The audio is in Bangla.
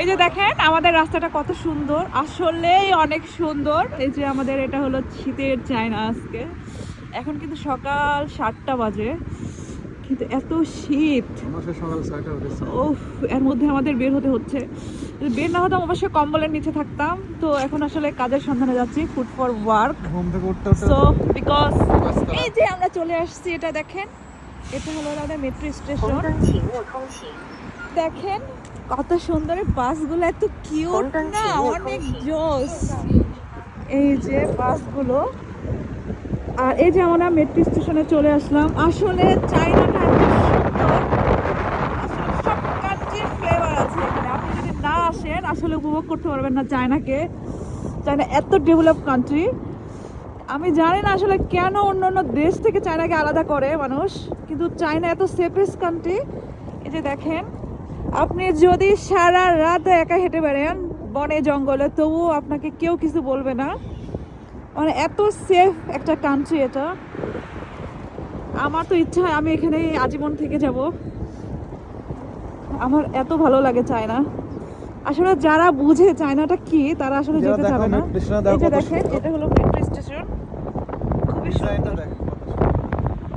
এই যে দেখেন আমাদের রাস্তাটা কত সুন্দর, আসলেই অনেক সুন্দর। এই যে আমাদের এটা হলো শীতের চায়না আজকে। এখন কিন্তু সকাল 7টা বাজে, কিন্তু এত শীত। সকাল 6টা উঠেছে। ওফ, এর মধ্যে আমাদের বের হতে হচ্ছে। যদি বের না হতাম অবশ্যই কম্বলের নিচে থাকতাম। তো এখন আসলে কাজের সন্ধানে যাচ্ছি, ফুড ফর ওয়ার্ক। ঘুম থেকে উঠতে সো বিকজ এই যে আমরা চলে আসছি, এটা দেখেন, এটা হলো আমাদের মেট্রো স্টেশন। দেখেন কত সুন্দর বাসগুলো, এত কিউট না, অনেক জোস। এই যে বাসগুলো, আর এই যে আমরা মেট্রো স্টেশনে চলে আসলাম। আসলে চায়নাটা এত সুন্দর, আসলে সব কান্ট্রির ফ্লেভার আছে এখানে। আপনি যদি না আসেন আসলে উপভোগ করতে পারবেন না চায়নাকে। চায়না এত ডেভেলপ কান্ট্রি। আমি জানি না আসলে কেন অন্য অন্য দেশ থেকে চায়নাকে আলাদা করে মানুষ, কিন্তু চায়না এত সেফেস্ট কান্ট্রি। এই যে দেখেন, আপনি যদি সারা রাত একা হেঁটে বেড়ান বনে জঙ্গলে, তবুও আপনাকে কেউ কিছু বলবে না। মানে এত সেফ একটা কান্ট্রি এটা। আমার তো ইচ্ছা হয় আমি এখানে আজীবন থেকে যাব। আমার এত ভালো লাগে চায়না। আসলে যারা বুঝে চায়নাটা কি, তারা আসলে যেতে চাবে না। এই যে দেখেন, এটা হলো মেট্রো স্টেশন, খুবই সুন্দর।